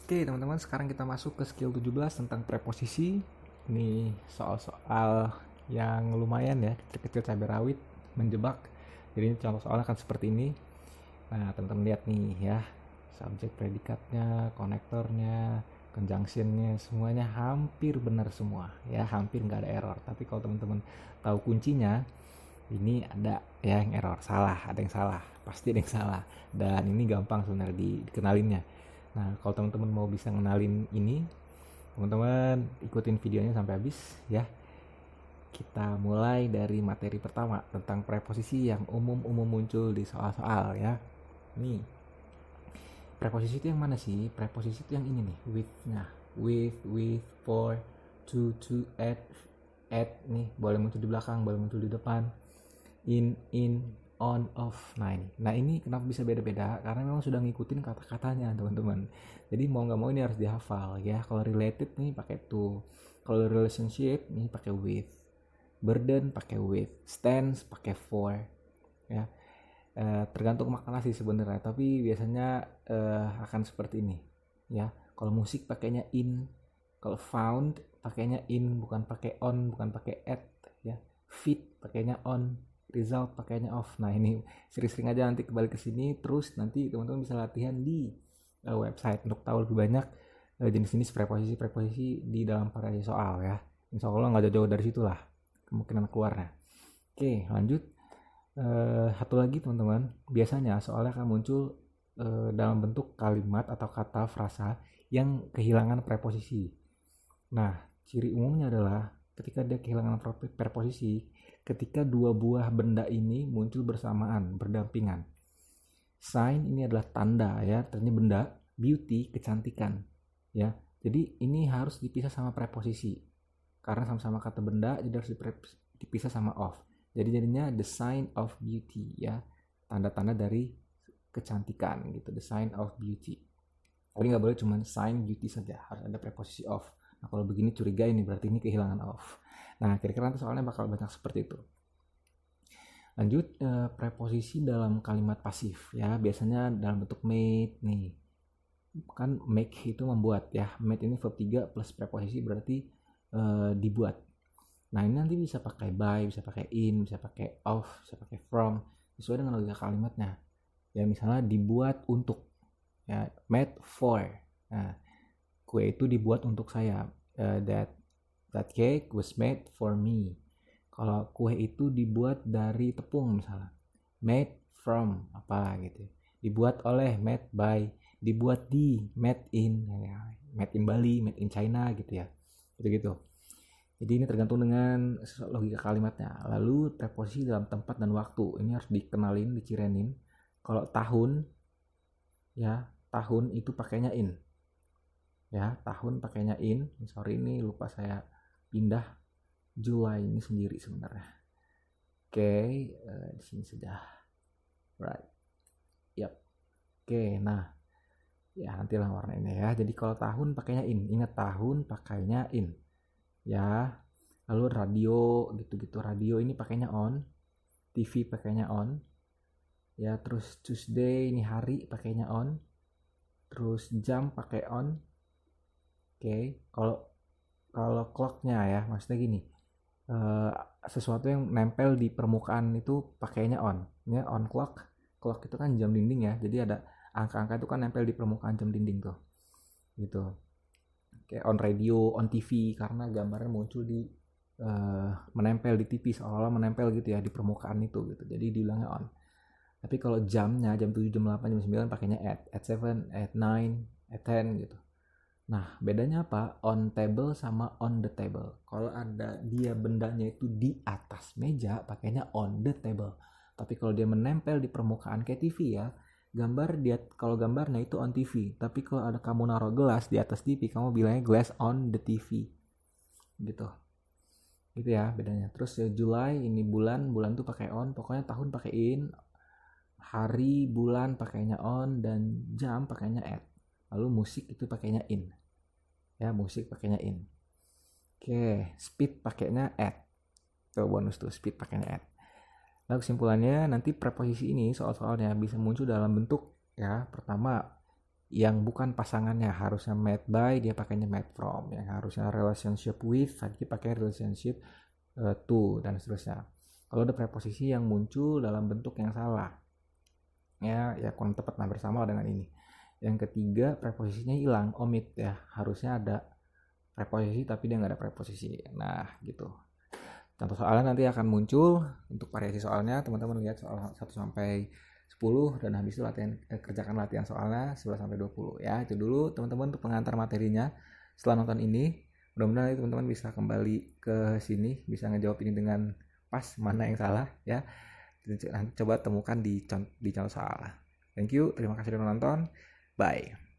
Oke teman-teman, sekarang kita masuk ke skill 17 tentang preposisi. Ini soal-soal yang lumayan ya, kecil-kecil cabai rawit, menjebak. Jadi ini contoh soalnya kan seperti ini. Nah teman-teman lihat nih ya, subjek predikatnya, konektornya, conjunctionnya, semuanya hampir benar semua ya, hampir nggak ada error. Tapi kalau teman-teman tahu kuncinya, ini ada ya yang error, salah, ada yang salah, pasti ada yang salah. Dan ini gampang sebenarnya dikenalinnya. Nah, kalau teman-teman mau bisa ngenalin ini, teman-teman ikutin videonya sampai habis ya. Kita mulai dari materi pertama tentang preposisi yang umum-umum muncul di soal-soal ya. Nih, preposisi itu yang mana sih? Preposisi itu yang ini nih, with-nya. With, for, to, at nih, boleh muncul di belakang, boleh muncul di depan. In, on, off. Nah ini kenapa bisa beda-beda? Karena memang sudah ngikutin kata-katanya teman-teman. Jadi mau nggak mau ini harus dihafal ya. Kalau related nih pakai to, kalau relationship nih pakai with, burden pakai with, stance pakai for ya. Tergantung makna sih sebenarnya, tapi biasanya akan seperti ini ya. Kalau musik pakainya in, kalau found pakainya in, bukan pakai on, bukan pakai at ya. Fit pakainya on, result pakainya off. Nah ini sering-sering aja nanti kembali ke sini, terus nanti teman-teman bisa latihan di website untuk tahu lebih banyak jenis-jenis preposisi di dalam variasi soal ya. Insya Allah nggak jauh-jauh dari situ lah kemungkinan keluarnya. Oke lanjut. Satu lagi teman-teman, biasanya soalnya akan muncul dalam bentuk kalimat atau kata frasa yang kehilangan preposisi. Nah, ciri umumnya adalah ketika dia kehilangan preposisi, ketika dua buah benda ini muncul bersamaan, berdampingan. Sign ini adalah tanda ya, ternyata benda, beauty, kecantikan. Ya, jadi ini harus dipisah sama preposisi. Karena sama-sama kata benda, jadi harus dipisah sama of. Jadi jadinya the sign of beauty ya, tanda-tanda dari kecantikan gitu, the sign of beauty. Jadi nggak boleh cuma sign beauty saja, harus ada preposisi of. Nah kalau begini curiga ini berarti ini kehilangan of. Nah kira-kira nanti soalnya bakal banyak seperti itu. Lanjut, preposisi dalam kalimat pasif ya, biasanya dalam bentuk made nih. Kan make itu membuat ya, made ini verb 3 plus preposisi berarti dibuat. Nah ini nanti bisa pakai by, bisa pakai in, bisa pakai of, bisa pakai from, sesuai dengan logika kalimatnya. Ya misalnya dibuat untuk, ya made for. Nah kue itu dibuat untuk saya. That cake was made for me. Kalau kue itu dibuat dari tepung misalnya, made from apa gitu. Dibuat oleh, made by. Dibuat di, made in, ya, made in Bali, made in China gitu ya. Gitu-gitu. Jadi ini tergantung dengan logika kalimatnya. Lalu preposisi dalam tempat dan waktu. Ini harus dikenalin, dicirenin. Kalau tahun, ya tahun itu pakainya in. Ya tahun pakainya in. Sorry ini lupa saya pindah July ini sendiri sebenarnya. Oke, di sini sudah. Right. Yap. Oke, nah ya nantilah warna ini ya. Jadi kalau tahun pakainya in. Ingat tahun pakainya in. Ya, lalu radio gitu-gitu, radio ini pakainya on, TV pakainya on ya. Terus Tuesday ini hari pakainya on, terus jam pakai on. Oke, kalau kalau clocknya ya maksudnya gini, eh, sesuatu yang nempel di permukaan itu pakainya on ya. On clock, clock itu kan jam dinding ya, jadi ada angka-angka itu kan nempel di permukaan jam dinding tuh gitu. Kayak on radio, on TV, karena gambarnya muncul di menempel di TV, seolah-olah menempel gitu ya di permukaan itu gitu. Jadi dibilangnya on. Tapi kalau jamnya jam 7, jam 8, jam 9 pakainya at 7, at 9, at 10 gitu. Nah, bedanya apa? On table sama on the table. Kalau ada dia bendanya itu di atas meja, pakainya on the table. Tapi kalau dia menempel di permukaan kayak TV ya, gambar dia, kalau gambarnya itu on TV, tapi kalau ada kamu naruh gelas di atas TV, kamu bilangnya glass on the TV gitu. Gitu ya bedanya. Terus ya July ini bulan, bulan tuh pakai on, pokoknya tahun pakai in, hari, bulan pakainya on, dan jam pakainya at. Lalu musik itu pakainya in ya, musik pakainya in. Oke, speed pakainya at. Tuh bonus tuh, speed pakainya at. Lalu kesimpulannya nanti preposisi ini soal-soalnya bisa muncul dalam bentuk ya, pertama yang bukan pasangannya, harusnya made by dia pakainya made from, yang harusnya relationship with tadi pakai relationship to, dan seterusnya. Kalau ada preposisi yang muncul dalam bentuk yang salah, ya kurang tepat, nah bersama dengan ini. Yang ketiga, preposisinya hilang, omit ya, harusnya ada preposisi tapi dia nggak ada preposisi. Nah gitu. Contoh soalnya nanti akan muncul. Untuk variasi soalnya teman-teman lihat soal 1 sampai 10, dan habis itu kerjakan latihan soalnya 11 sampai 20 ya. Itu dulu teman-teman untuk pengantar materinya. Setelah nonton ini, mudah-mudahan teman-teman bisa kembali ke sini, bisa ngejawab ini dengan pas, mana yang salah ya. Nanti coba temukan di contoh soal. Thank you, terima kasih sudah menonton. Bye.